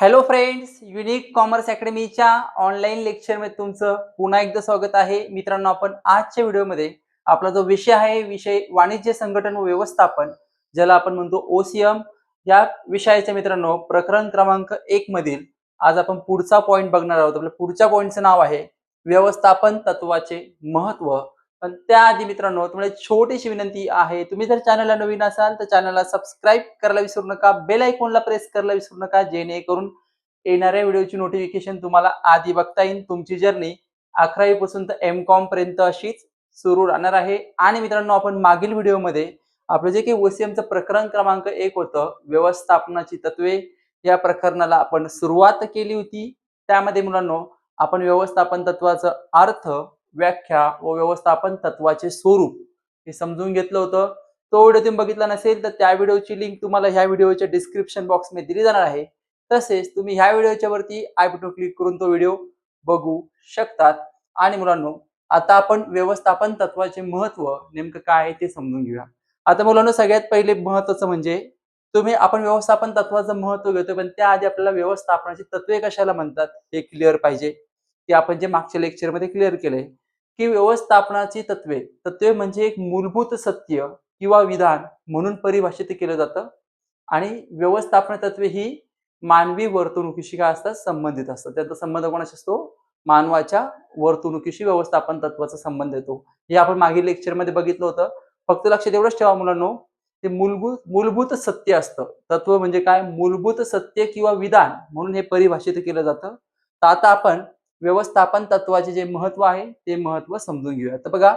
Hello friends, unique commerce अकॅडमीच्या online लेक्चरमध्ये तुमचं पुन्हा एकदा स्वागत आहे. मित्रांनो, आपण आजच्या व्हिडिओमध्ये आपला जो विषय आहे, विषय वाणिज्य संघटन व व्यवस्थापन, ज्याला आपण म्हणतो ओसीएम, या विषयाचे मित्रांनो प्रकरण क्रमांक 1 मधील आज आपण पुढचा पॉइंट बघणार आहोत. आपल्या पुढच्या पॉइंटचं नाव आहे व्यवस्थापन तत्वाचे महत्त्व. पण त्याआधी मित्रांनो, तुम्हाला एक छोटीशी विनंती आहे. तुम्ही जर चॅनलला नवीन असाल तर चॅनलला सबस्क्राईब करायला विसरू नका. बेल आयकॉनला प्रेस करायला विसरू नका, जेणेकरून येणाऱ्या व्हिडिओची नोटिफिकेशन तुम्हाला आधी बघता येईल. तुमची जर्नी 11वी पासून तर एम.कॉम पर्यंत अशीच सुरू राहणार आहे. आणि मित्रांनो, आपण मागील व्हिडिओमध्ये आपलं जे काही ओसीएमचं प्रकरण क्रमांक 1 होतं, व्यवस्थापनाची तत्वे, या प्रकरणाला आपण सुरुवात केली होती. त्यामध्ये मुलांनो, आपण व्यवस्थापन तत्वाचा अर्थ, व्याख्या व व्यवस्थापन तत्वाचे स्वरूप हे समजून घेतलं होतं. तो व्हिडिओ तुम्ही बघितला नसेल तर त्या व्हिडिओची लिंक तुम्हाला ह्या व्हिडिओच्या डिस्क्रिप्शन बॉक्समध्ये दिली जाणार आहे. तसेच तुम्ही ह्या व्हिडिओच्या वरती आय बटन क्लिक करून तो व्हिडिओ बघू शकतात. आणि मुलांनो, आता आपण व्यवस्थापन तत्वाचे महत्त्व नेमकं काय आहे ते समजून घेऊया. आता मुलांनो, सगळ्यात पहिले महत्त्वाचं म्हणजे आपण व्यवस्थापन तत्वाचं महत्त्व घेतोय, पण त्याआधी आपल्याला व्यवस्थापनाची तत्वे कशाला म्हणतात हे क्लिअर पाहिजे. की आपण जे मागच्या लेक्चरमध्ये क्लिअर केलंय की व्यवस्थापनाची तत्वे तत्वे म्हणजे एक मूलभूत सत्य किंवा विधान म्हणून परिभाषित केलं जातं. आणि व्यवस्थापन तत्वे ही मानवी वर्तणुकीशी काय असतात, संबंधित असतात. त्याचा संबंध कोणाशी असतो? मानवाच्या वर्तणुकीशी व्यवस्थापन तत्वाचा संबंध येतो. हे आपण मागील लेक्चरमध्ये बघितलं होतं. फक्त लक्षात एवढंच ठेवा मुलांनो, ते मूलभूत मूलभूत सत्य असतं. तत्व म्हणजे काय? मूलभूत सत्य किंवा विधान म्हणून हे परिभाषित केलं जातं. तर आता आपण व्यवस्थापन तत्वाचे जे महत्व आहे ते महत्व समजून घेऊया. तर बघा,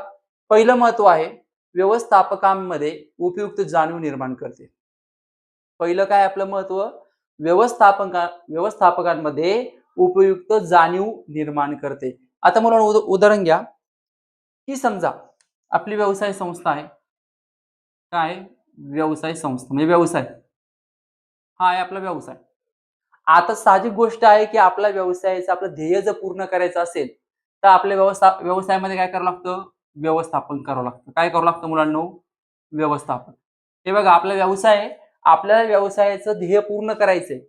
पहिलं महत्व आहे व्यवस्थापकांमध्ये उपयुक्त जाणीव निर्माण करते. पहिलं काय आपलं महत्व? व्यवस्थापकांमध्ये उपयुक्त जाणीव निर्माण करते. आता मला उदाहरण घ्या, की समजा आपली व्यवसाय संस्था आहे. काय? व्यवसाय संस्था म्हणजे व्यवसाय. हा आहे आपला व्यवसाय. आता साहजिक गोष्ट आहे, की आपल्या व्यवसायाचं आपलं ध्येय जर पूर्ण करायचं असेल, तर आपल्या व्यवसायामध्ये काय करावं लागतं? व्यवस्थापन करावं लागतं. काय करावं लागतं मुलांनो? व्यवस्थापन. हे बघा, आपला व्यवसाय आहे. आपल्याला व्यवसायाचं ध्येय पूर्ण करायचंय.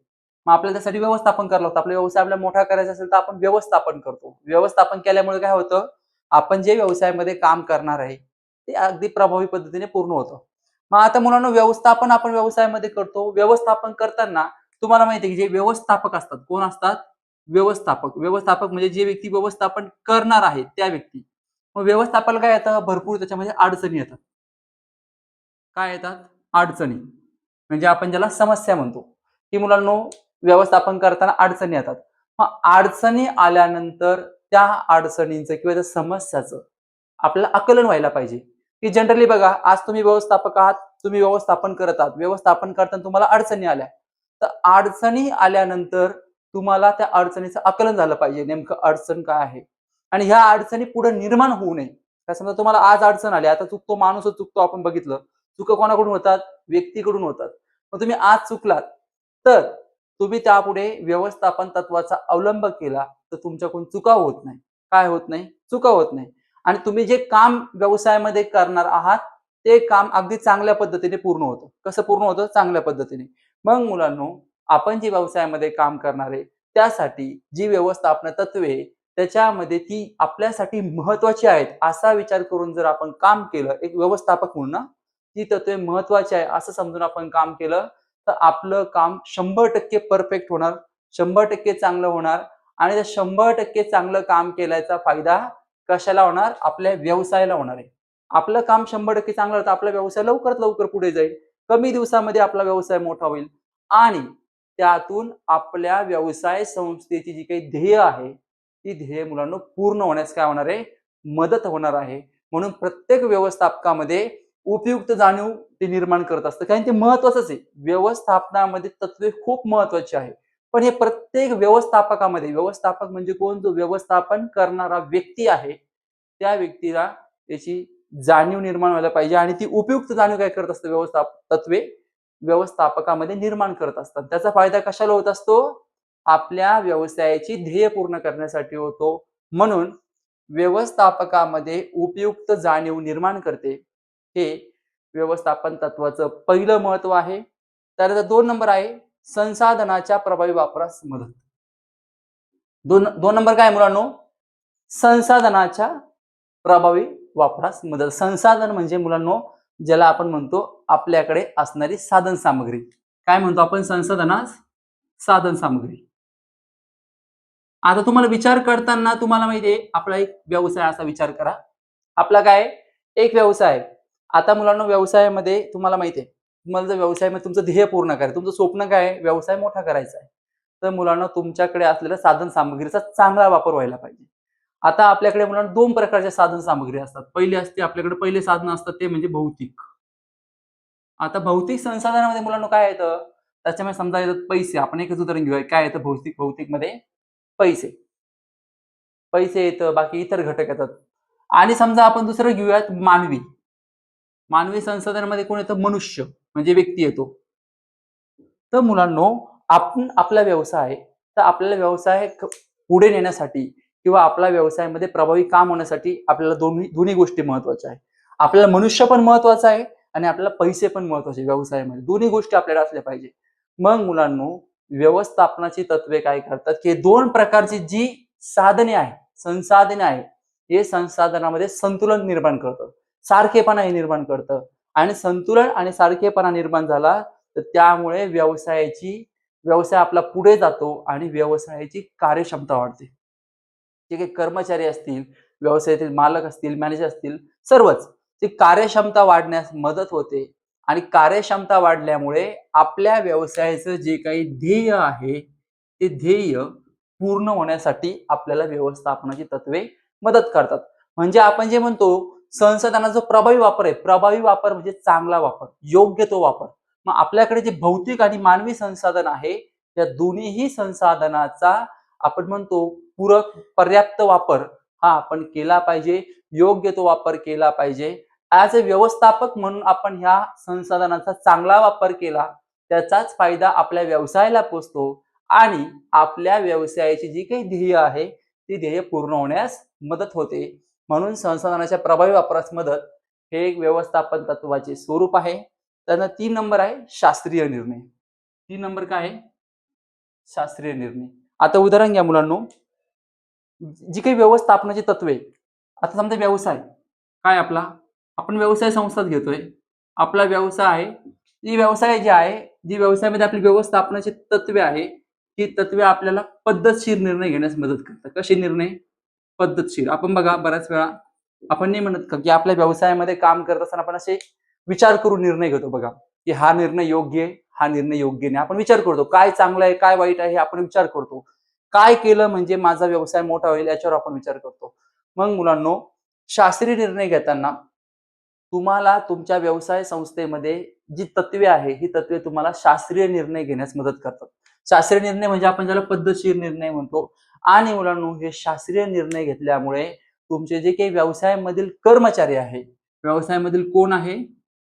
मग आपल्याला त्यासाठी व्यवस्थापन करावं लागतं. आपला व्यवसाय आपल्याला मोठा करायचा असेल, तर आपण व्यवस्थापन करतो. व्यवस्थापन केल्यामुळे काय होतं? आपण जे व्यवसायामध्ये काम करणार आहे, ते अगदी प्रभावी पद्धतीने पूर्ण होतं. मग आता मुलांनो, व्यवस्थापन आपण व्यवसायामध्ये करतो. व्यवस्थापन करताना तुम्हाला माहिती आहे, की जे व्यवस्थापक असतात, कोण असतात? व्यवस्थापक. व्यवस्थापक म्हणजे जे व्यक्ती व्यवस्थापन करणार आहे त्या व्यक्ती. मग व्यवस्थापनाला काय येतं? भरपूर त्याच्यामध्ये अडचणी येतात. काय येतात? अडचणी. म्हणजे आपण ज्याला समस्या म्हणतो, की मुलांनो, व्यवस्थापन करताना अडचणी येतात. मग अडचणी आल्यानंतर त्या अडचणींचं किंवा त्या समस्याचं आपल्याला आकलन व्हायला पाहिजे. की जनरली बघा, आज तुम्ही व्यवस्थापक आहात, तुम्ही व्यवस्थापन करत आहात. व्यवस्थापन करताना तुम्हाला अडचणी आल्या. तर अडचणी आल्यानंतर तुम्हाला त्या अडचणीचं आकलन झालं पाहिजे. नेमकं अडचण काय आहे? आणि ह्या अडचणी पुढे निर्माण होऊ नये. तर समजा तुम्हाला आज अडचण आली, आता चुकतो माणूसच चुकतो आपण बघितलं. चुका कोणाकडून होतात? व्यक्तीकडून होतात. मग तुम्ही आज चुकलात, तर तुम्ही त्यापुढे व्यवस्थापन तत्वाचा अवलंब केला, तर तुमच्याकडून चुका होत नाही. काय होत नाही? चुका होत नाही. आणि तुम्ही जे काम व्यवसायामध्ये करणार आहात, ते काम अगदी चांगल्या पद्धतीने पूर्ण होतं. कसं पूर्ण होतं? चांगल्या पद्धतीने. मग मुलांनो, आपण जे व्यवसायामध्ये काम करणार आहे, त्यासाठी जी व्यवस्थापन तत्वे त्याच्यामध्ये ती आपल्यासाठी महत्त्वाची आहेत, असा विचार करून जर आपण काम केलं, एक व्यवस्थापक म्हणून ना, ती तत्वे महत्त्वाची आहे असं समजून आपण काम केलं, तर आपलं काम 100% परफेक्ट होणार, 100% चांगलं होणार. आणि त्या 100% चांगलं काम केल्याचा फायदा कशाला होणार? आपल्या व्यवसायाला होणार आहे. आपलं काम 100% चांगलं तर आपला व्यवसाय लवकरात लवकर पुढे जाईल. कमी दिवसामध्ये आपला व्यवसाय मोठा होईल. आणि त्यातून आपल्या व्यवसाय संस्थेची जी काही ध्येय आहे, ती ध्येय मुलांनो पूर्ण होण्यास काय होणार आहे? मदत होणार आहे. म्हणून प्रत्येक व्यवस्थापकामध्ये उपयुक्त जाणीव ते निर्माण करत असतं. कारण ते महत्त्वाचंच आहे. व्यवस्थापनामध्ये तत्वे खूप महत्त्वाची आहे. पण हे प्रत्येक व्यवस्थापकामध्ये, व्यवस्थापक म्हणजे कोण? जो व्यवस्थापन करणारा व्यक्ती आहे, त्या व्यक्तीला त्याची जाणीव निर्माण व्हायला पाहिजे. आणि ती उपयुक्त जाणीव काय करत असते? तत्वे व्यवस्थापकामध्ये निर्माण करत असतात. त्याचा फायदा कशाला होत असतो? आपल्या व्यवसायाची ध्येय पूर्ण करण्यासाठी होतो. म्हणून व्यवस्थापकामध्ये उपयुक्त जाणीव निर्माण करते. हे व्यवस्थापन तत्वाचं पहिलं महत्व आहे. त्यानंतर 2 नंबर आहे संसाधनाच्या प्रभावी वापरास मदत. दोन दोन नंबर काय मुलांनो, संसाधनाच्या प्रभावी वापरास मदत. संसाधन म्हणजे मुलांनो ज्याला आपण म्हणतो आपल्याकडे असणारी साधन सामग्री. काय म्हणतो आपण संसाधनास? साधन सामग्री. आता तुम्हाला विचार करताना तुम्हाला माहितीये आपला एक व्यवसाय असा विचार करा. आपला काय एक व्यवसाय. आता मुलांनो व्यवसायामध्ये तुम्हाला माहितीये तुम्हाला जर व्यवसायामध्ये तुमचं ध्येय पूर्ण करायचं, तुमचं स्वप्न काय आहे? व्यवसाय मोठा करायचा आहे. तर मुलांना तुमच्याकडे असलेल्या साधन सामग्रीचा चांगला वापर व्हायला पाहिजे. आता आपल्याकडे मुलांना 2 प्रकारच्या साधन सामग्री असतात. पहिली असते आपल्याकडे पहिले साधन असतात ते म्हणजे भौतिक. आता भौतिक संसाधनामध्ये मुलांना काय येतं? त्याच्यामध्ये समजा येतात पैसे. आपण एकच उदाहरण घेऊया. काय येतं भौतिकमध्ये? पैसे. पैसे येतं, बाकी इतर घटक येतात. आणि समजा आपण दुसरं घेऊयात मानवी. मानवी संसाधनामध्ये कोण येतं? मनुष्य म्हणजे व्यक्ती येतो. तर मुलांनो आपण आपला व्यवसाय तर आपल्याला व्यवसाय पुढे नेण्यासाठी किंवा आपला व्यवसायामध्ये प्रभावी काम होण्यासाठी आपल्याला दोन्ही गोष्टी महत्वाच्या आहेत. आपल्याला मनुष्य पण महत्वाचं आहे आणि आपल्याला पैसे पण महत्वाचे व्यवसायामध्ये. दोन्ही गोष्टी आपल्याला असल्या पाहिजे. मग मुलांनो व्यवस्थापनाची तत्वे काय करतात की 2 प्रकारची जी साधने आहेत, संसाधने आहेत, हे संसाधनामध्ये संतुलन निर्माण करतं. सारखेपणा हे निर्माण करतं आणि संतुलन आणि सारखेपणा निर्माण झाला तर त्यामुळे व्यवसाय आपला पुढे जातो आणि व्यवसायाची कार्यक्षमता वाढते. जे काही कर्मचारी असतील, व्यवसायातील मालक असतील, मॅनेजर असतील, सर्वच ती कार्यक्षमता वाढण्यास मदत होते आणि कार्यक्षमता वाढल्यामुळे आपल्या व्यवसायाचं जे काही ध्येय आहे, ते ध्येय पूर्ण होण्यासाठी आपल्याला व्यवस्थापनाची तत्वे मदत करतात. म्हणजे आपण जे म्हणतो संसाधनाचा जो प्रभावी वापर आहे, प्रभावी वापर म्हणजे चांगला वापर, योग्य तो वापर. मग आपल्याकडे जे भौतिक आणि मानवी संसाधन आहे, त्या दोन्हीही संसाधनाचा आपण म्हणतो पूरक पर्याप्त वापर हा आपण केला पाहिजे. योग्य तो वापर केला पाहिजे. ॲज अ व्यवस्थापक म्हणून आपण ह्या संसाधनाचा चांगला वापर केला, त्याचाच फायदा आपल्या व्यवसायाला पोहोचतो आणि आपल्या व्यवसायाची जी काही ध्येय आहे, ती ध्येय पूर्ण होण्यास मदत होते. म्हणून संसाधनाच्या प्रभावी वापरास मदत हे एक व्यवस्थापन तत्वाचे स्वरूप आहे. त्यानंतर 3 नंबर आहे शास्त्रीय निर्णय. 3 नंबर काय आहे? शास्त्रीय निर्णय. आता उदाहरण घ्या मुलांनो, जी काही व्यवस्थापनाची तत्वे आता समजा व्यवसाय काय आपला? आपण व्यवसाय संस्थाच घेतोय. आपला व्यवसाय आहे. जी व्यवसाय जी आहे, जी व्यवसायामध्ये आपली व्यवस्थापनाची तत्वे आहे, ही तत्वे आपल्याला पद्धतशीर निर्णय घेण्यास मदत करतात. कसे निर्णय? पद्धतशीर. आपण बघा बऱ्याच वेळा आपण नाही म्हणत का, की आपल्या व्यवसायामध्ये काम करत असताना आपण असे विचार करून निर्णय घेतो बघा, की हा निर्णय योग्य आहे, हा निर्णय योग्य नाही. आपण विचार करतो. काय चांगलं आहे, काय वाईट आहे हे आपण विचार करतो. काय केलं म्हणजे माझा व्यवसाय मोठा होईल याच्यावर आपण विचार करतो. मग मुलांनो, शास्त्रीय निर्णय घेताना तुम्हाला तुमच्या व्यवसाय संस्थेमध्ये जी तत्वे आहे, ही तत्वे तुम्हाला शास्त्रीय निर्णय घेण्यास मदत करतात. शास्त्रीय निर्णय म्हणजे आपण ज्याला पद्धतशीर निर्णय म्हणतो आणि मुलांनो हे शास्त्रीय निर्णय घेतल्यामुळे तुमचे जे काही व्यवसायामधील कर्मचारी आहे, व्यवसायामधील कोण आहे?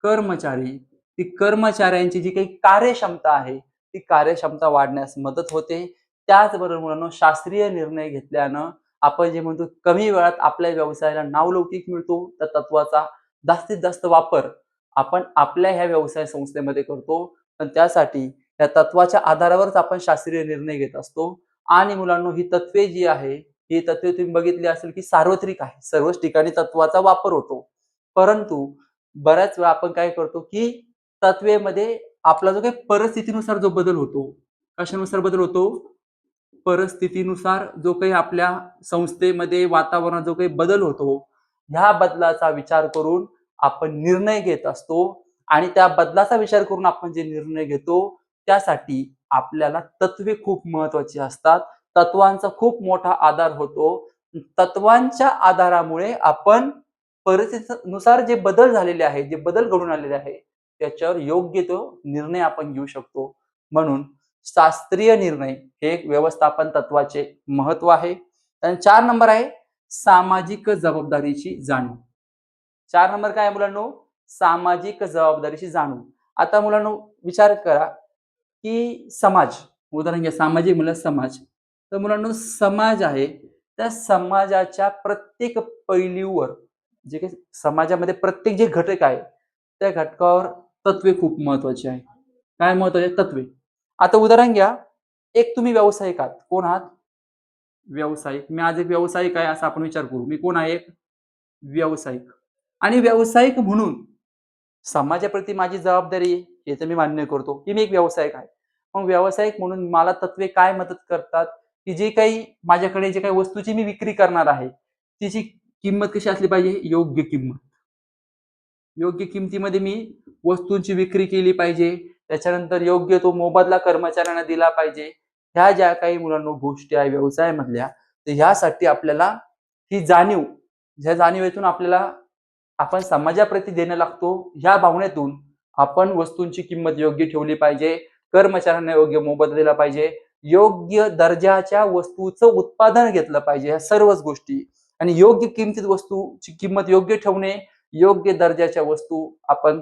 कर्मचारी. ती कर्मचाऱ्यांची जी काही कार्यक्षमता आहे, ती कार्यक्षमता वाढण्यास मदत होते. त्याचबरोबर मुलांनो शास्त्रीय निर्णय घेतल्यानं आपण जे म्हणतो कमी वेळात आपल्या व्यवसायाला नावलौकिक मिळतो. त्या तत्वाचा जास्तीत जास्त वापर आपण आपल्या ह्या व्यवसाय संस्थेमध्ये करतो. पण त्यासाठी त्या तत्वाच्या आधारावरच आपण शास्त्रीय निर्णय घेत असतो. आणि मुलांनो ही तत्वे जी आहे, ही तत्वे तुम्ही बघितली असेल की सार्वत्रिक आहे. सर्वच ठिकाणी तत्वाचा वापर होतो. परंतु बऱ्याच वेळा आपण काय करतो की तत्वेमध्ये आपला जो काही परिस्थितीनुसार जो बदल होतो, कशानुसार बदल होतो? परिस्थितीनुसार जो काही आपल्या संस्थेमध्ये वातावरणात जो काही बदल होतो, ह्या बदलाचा विचार करून आपण निर्णय घेत असतो आणि त्या बदलाचा विचार करून आपण जे निर्णय घेतो, त्यासाठी आपल्याला तत्वे खूप महत्वाची असतात. तत्वांचा खूप मोठा आधार होतो. तत्वांच्या आधारामुळे आपण परिस्थितीनुसार जे बदल झालेले आहेत, जे बदल घडून आलेले आहे, त्याच्यावर योग्य तो निर्णय आपण घेऊ शकतो. म्हणून शास्त्रीय निर्णय हे एक व्यवस्थापन तत्वाचे महत्व आहे. आणि 4 नंबर आहे सामाजिक जबाबदारीची जाणीव. 4 नंबर काय आहे मुलांनो? सामाजिक जबाबदारीची जाणीव. आता मुलांनो विचार करा, की समाज, उदाहरण घ्या सामाजिक म्हणलं समाज. तर मुलांनो समाज आहे, त्या समाजाच्या प्रत्येक पैलूवर जे काही समाजामध्ये प्रत्येक जे घटक आहे, त्या घटकावर तत्वे खूप महत्वाची आहे. काय महत्वाचे? तत्वे. आता उदाहरण घ्या, एक तुम्ही व्यावसायिक आहात. कोण आहात? व्यावसायिक. मी आज एक व्यावसायिक आहे असा आपण विचार करू. मी कोण आहे? एक व्यावसायिक. आणि व्यावसायिक म्हणून समाजाप्रती माझी जबाबदारी आहे, हे तर मी मान्य करतो, की मी एक व्यावसायिक आहे. मग व्यावसायिक म्हणून मला तत्त्वे काय मदत करतात, की जे काही माझ्याकडे जे काही वस्तूची मी विक्री करणार आहे, तिची किंमत कशी असली पाहिजे? योग्य किंमत. योग्य किमतीमध्ये मी वस्तूंची विक्री केली पाहिजे. त्याच्यानंतर योग्य तो मोबदला कर्मचाऱ्यांना दिला पाहिजे. ह्या ज्या काही मुलांनो गोष्टी आहे व्यवसायामधल्या, तर ह्यासाठी आपल्याला ही जाणीव, ज्या जाणीवेतून आपल्याला आपण समाजाप्रती देणं लागतो, ह्या भावनेतून आपण वस्तूंची किंमत योग्य ठेवली पाहिजे. कर्मचाऱ्यांना योग्य मोबदला दिला पाहिजे. योग्य दर्जाच्या वस्तूचं उत्पादन घेतलं पाहिजे. ह्या सर्वच गोष्टी आणि योग्य किमतीत वस्तूची किंमत योग्य ठेवणे, योग्य दर्जाच्या वस्तू आपण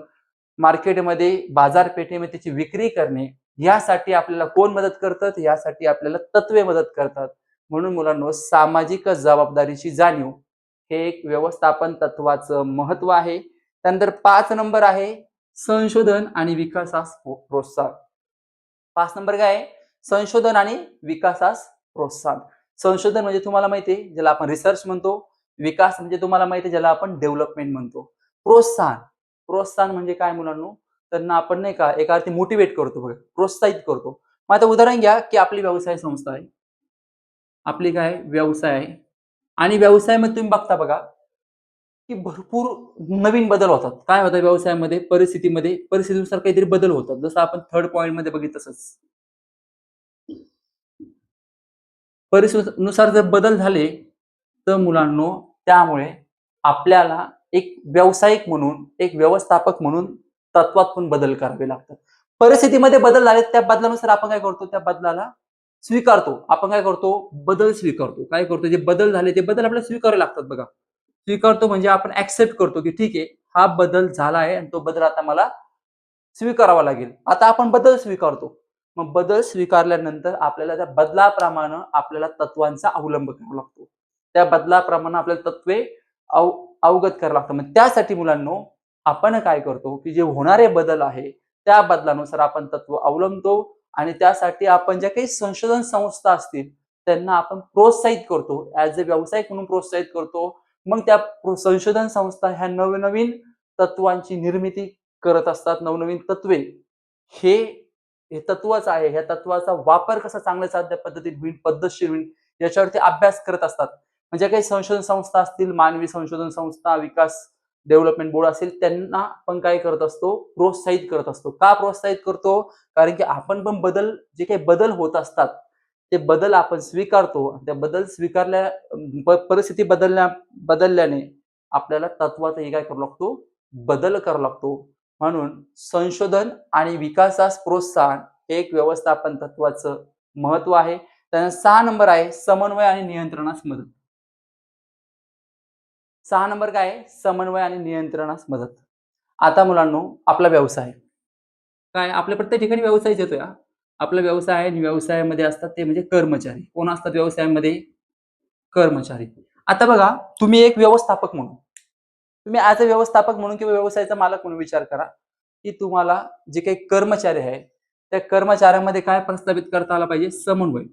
मार्केटमध्ये, बाजारपेठेमध्ये त्याची विक्री करणे, यासाठी आपल्याला कोण मदत करतात? यासाठी आपल्याला तत्त्वे मदत करतात. म्हणून मुलांनो, सामाजिक जबाबदारीची जाणीव हे एक व्यवस्थापन तत्वाचं महत्व आहे. त्यानंतर 5 नंबर आहे संशोधन आणि विकासास प्रोत्साहन. 5 नंबर काय आहे? संशोधन आणि विकासास प्रोत्साहन. संशोधन म्हणजे तुम्हाला माहिती आहे, ज्याला आपण रिसर्च म्हणतो. विकास म्हणजे तुम्हाला माहिती आहे, ज्याला आपण डेव्हलपमेंट म्हणतो. प्रोत्साहन. प्रोत्साहन म्हणजे काय मुलांनो? त्यांना आपण नाही का एका अर्थी मोटिव्हेट करतो बघा, प्रोत्साहित करतो. मग आता उदाहरण घ्या, की आपली व्यवसाय संस्था आहे. आपली काय व्यवसाय आहे आणि व्यवसायामध्ये तुम्ही बघता बघा, की भरपूर नवीन बदल होतात. काय होतं व्यवसायामध्ये, परिस्थितीमध्ये, परिस्थितीनुसार काहीतरी बदल होतात. जसं आपण थर्ड पॉइंटमध्ये बघितलं तसंच. परिस्थितीनुसार जर बदल झाले, तर मुलांनो त्यामुळे आपल्याला एक व्यावसायिक म्हणून, एक व्यवस्थापक म्हणून तत्वात पण बदल करावे लागतात. परिस्थितीमध्ये बदल झाले, त्या बदलानुसार आपण काय करतो? त्या बदलाला स्वीकारतो. आपण काय करतो? बदल स्वीकारतो. काय करतो? जे बदल झाले, ते बदल आपल्याला स्वीकारावे लागतात बघा. स्वीकारतो म्हणजे आपण ॲक्सेप्ट करतो, की ठीक आहे, हा बदल झाला आहे आणि तो बदल आता मला स्वीकारावा लागेल. आता आपण बदल स्वीकारतो. मग बदल स्वीकारल्यानंतर आपल्याला त्या बदलाप्रमाणे आपल्याला तत्वांचा अवलंब करावा लागतो. त्या बदलाप्रमाणे आपल्याला तत्वे अव अवगत करावं लागतं. मग त्यासाठी मुलांनो, आपण काय करतो, की जे होणारे बदल आहे, त्या बदलानुसार आपण तत्व अवलंबतो आणि त्यासाठी आपण ज्या काही संशोधन संस्था असतील, त्यांना आपण प्रोत्साहित करतो. ॲज अ व्यावसायिक म्हणून प्रोत्साहित करतो. मग त्या संशोधन संस्था ह्या नवनवीन तत्वांची निर्मिती करत असतात. नवनवीन तत्वे हे हे तत्वच आहे. ह्या तत्वाचा वापर कसा चांगल्या साध्य पद्धतीने होईल, पद्धतशीर होईल, याच्यावरती अभ्यास करत असतात. म्हणजे काही संशोधन संस्था असतील, मानवी संशोधन संस्था, विकास डेव्हलपमेंट बोर्ड असेल, त्यांना आपण काय करत असतो? प्रोत्साहित करत असतो. का प्रोत्साहित करतो? कारण की आपण पण जे काही बदल होत असतात, ते बदल आपण स्वीकारतो. त्या बदल स्वीकारल्या परिस्थिती बदलल्याने आपल्याला तत्वातही काय करावा लागतो? बदल करावा लागतो. म्हणून संशोधन आणि विकासास प्रोत्साहन हे एक व्यवस्थापन तत्वाचं महत्व आहे. त्यानंतर 6 नंबर आहे समन्वय आणि नियंत्रणास मदत. 6 नंबर काय आहे? समन्वय आणि नियंत्रणास मदत. आता मुलांनो, आपला व्यवसाय काय आपल्या प्रत्येक ठिकाणी व्यवसायच येतोय हा. आपला व्यवसाय आहे आणि व्यवसायामध्ये असतात ते म्हणजे कर्मचारी. कोण असतात व्यवसायामध्ये? कर्मचारी. आता बघा, तुम्ही एक व्यवस्थापक म्हणून, तुम्ही ॲज अ व्यवस्थापक म्हणून किंवा व्यवसायाचा मालक म्हणून विचार करा, की तुम्हाला जे काही कर्मचारी आहेत, त्या कर्मचाऱ्यांमध्ये काय प्रस्थापित करता आला पाहिजे? समन्वय.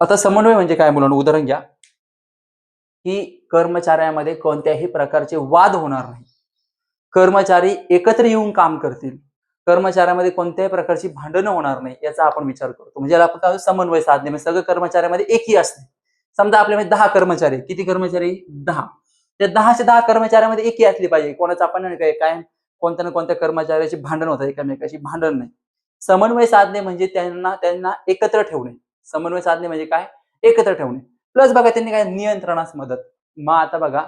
आता समन्वय म्हणजे काय मुलांनो? उदाहरण घ्या, की कर्मचाऱ्यामध्ये कोणत्याही प्रकारचे वाद होणार नाही. कर्मचारी एकत्र येऊन काम करतील. कर्मचाऱ्यामध्ये कोणत्याही प्रकारची भांडणं होणार नाही, याचा आपण विचार करतो. म्हणजे याला आपण काय म्हणतो? समन्वय साधणे. म्हणजे सगळ्या कर्मचाऱ्यामध्ये एकी असणे. समजा आपल्यामध्ये 10 कर्मचारी आहेत. किती कर्मचारी? 10. त्या 10च्या 10 कर्मचाऱ्यामध्ये एकी असली पाहिजे. कोणाचं आपण नाही काय कोणत्या ना कोणत्या कर्मचाऱ्याची भांडण होतात एकमेकांशी, भांडण नाही. समन्वय साधणे म्हणजे त्यांना त्यांना एकत्र ठेवणे. समन्वय साधणे म्हणजे काय? एकत्र ठेवणे. प्लस बघा त्यांनी काय नियंत्रणास मदत. मग आता बघा,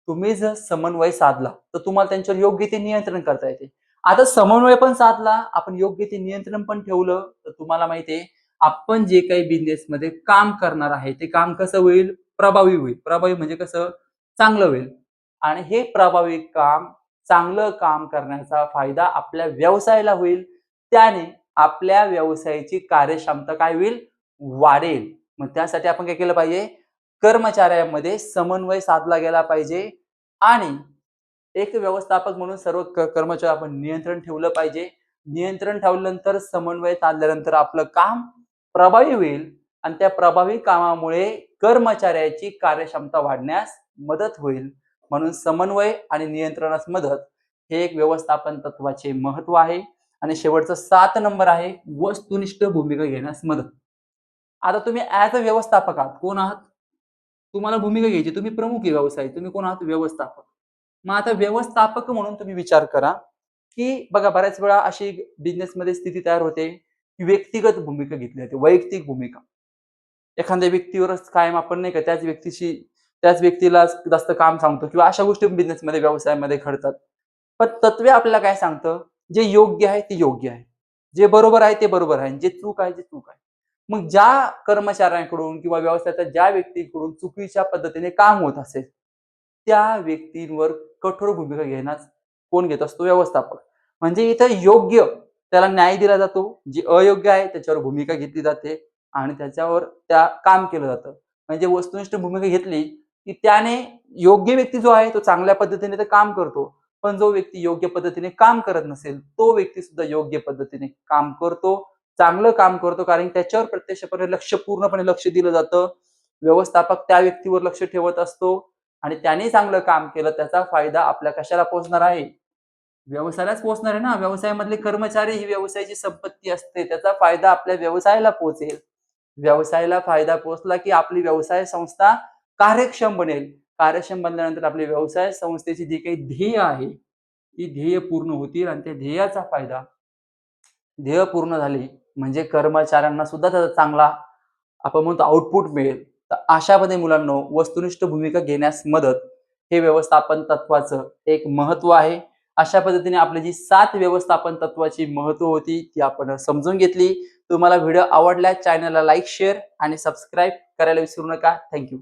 तुम्ही जर समन्वय साधला, तर तुम्हाला त्यांच्यावर योग्य ते नियंत्रण करता येते. आता समन्वय पण साधला, आपण योग्य ते नियंत्रण पण ठेवलं, तर तुम्हाला माहिती आहे, आपण जे काही बिझनेसमध्ये काम करणार आहे, ते काम कसं होईल? प्रभावी होईल. प्रभावी म्हणजे कसं? चांगलं होईल. आणि हे प्रभावी काम, चांगलं काम करण्याचा फायदा आपल्या व्यवसायाला होईल. त्याने आपल्या व्यवसायाची कार्यक्षमता काय होईल? वाढेल. मग त्यासाठी आपण काय केलं पाहिजे? कर्मचाऱ्यांमध्ये समन्वय साधला गेला पाहिजे आणि एक व्यवस्थापक म्हणून सर्व कर्मचारी आपण नियंत्रण ठेवलं पाहिजे नियंत्रण ठेवल्यानंतर, समन्वय साधल्यानंतर आपलं काम प्रभावी होईल आणि त्या प्रभावी कामामुळे कर्मचाऱ्याची कार्यक्षमता वाढण्यास मदत होईल. म्हणून समन्वय आणि नियंत्रणास मदत हे एक व्यवस्थापन तत्वाचे महत्व आहे. आणि शेवटचं 7 नंबर आहे वस्तुनिष्ठ भूमिका घेण्यास मदत. आता तुम्ही ॲज अ व्यवस्थापक आहात. कोण आहात? तुम्हाला भूमिका घ्यायची. तुम्ही प्रमुख आहे व्यवसाय. तुम्ही कोण आहात? व्यवस्थापक. मग आता व्यवस्थापक म्हणून तुम्ही विचार करा, की बघा बऱ्याच वेळा अशी बिझनेसमध्ये स्थिती तयार होते, की व्यक्तिगत भूमिका घेतली जाते. वैयक्तिक भूमिका. एखाद्या व्यक्तीवरच कायम आपण नाही का त्याच व्यक्तीला जास्त काम सांगतो किंवा अशा गोष्टी बिझनेसमध्ये, व्यवसायामध्ये घडतात. पण तत्वे आपल्याला काय सांगतं? जे योग्य आहे ते योग्य आहे. जे बरोबर आहे ते बरोबर आहे. जे चूक आहे ते चूक आहे. मग ज्या कर्मचाऱ्यांकडून किंवा व्यवसायाच्या ज्या व्यक्तीकडून चुकीच्या पद्धतीने काम होत असेल, त्या व्यक्तींवर कठोर भूमिका घेण्यास कोण घेत असतो? व्यवस्थापक. म्हणजे इथं योग्य त्याला न्याय दिला जातो. जे अयोग्य आहे त्याच्यावर भूमिका घेतली जाते आणि त्याच्यावर काम केलं जातं. म्हणजे वस्तुनिष्ठ भूमिका घेतली, की त्याने योग्य व्यक्ती जो आहे तो चांगल्या पद्धतीने ते काम करतो. पण जो व्यक्ती योग्य पद्धतीने काम करत नसेल, तो व्यक्ती सुद्धा योग्य पद्धतीने काम करतो. चांगलं काम करतो कारण त्याच्यावर प्रत्यक्षपणे पूर्णपणे लक्ष दिलं जातं. व्यवस्थापक त्या व्यक्तीवर लक्ष ठेवत असतो आणि त्याने चांगलं काम केलं त्याचा फायदा आपल्या कशाला पोहोचणार आहे? व्यवसायालाच पोहोचणार आहे ना. व्यवसायामधले कर्मचारी ही व्यवसायाची संपत्ती असते. त्याचा फायदा आपल्या व्यवसायाला पोहोचेल. व्यवसायाला फायदा पोहोचला की आपली व्यवसाय संस्था कार्यक्षम बनेल. कार्यक्षम बनल्यानंतर आपली व्यवसाय संस्थेची जी काही ध्येय आहे, ती ध्येय पूर्ण होतील आणि त्या ध्येय पूर्ण झाली म्हणजे कर्मचाऱ्यांना सुद्धा त्याचा चांगला आपण म्हणतो आउटपुट मिळेल. तर अशामध्ये मुलांनो वस्तुनिष्ठ भूमिका घेण्यास मदत हे व्यवस्थापन तत्वाचं एक महत्व आहे. अशा पद्धतीने आपली जी 7 व्यवस्थापन तत्वाची महत्व होती ती आपण समजून घेतली. तुम्हाला व्हिडिओ आवडल्यास चॅनलला लाईक, शेअर आणि सबस्क्राईब करायला विसरू नका. Thank you.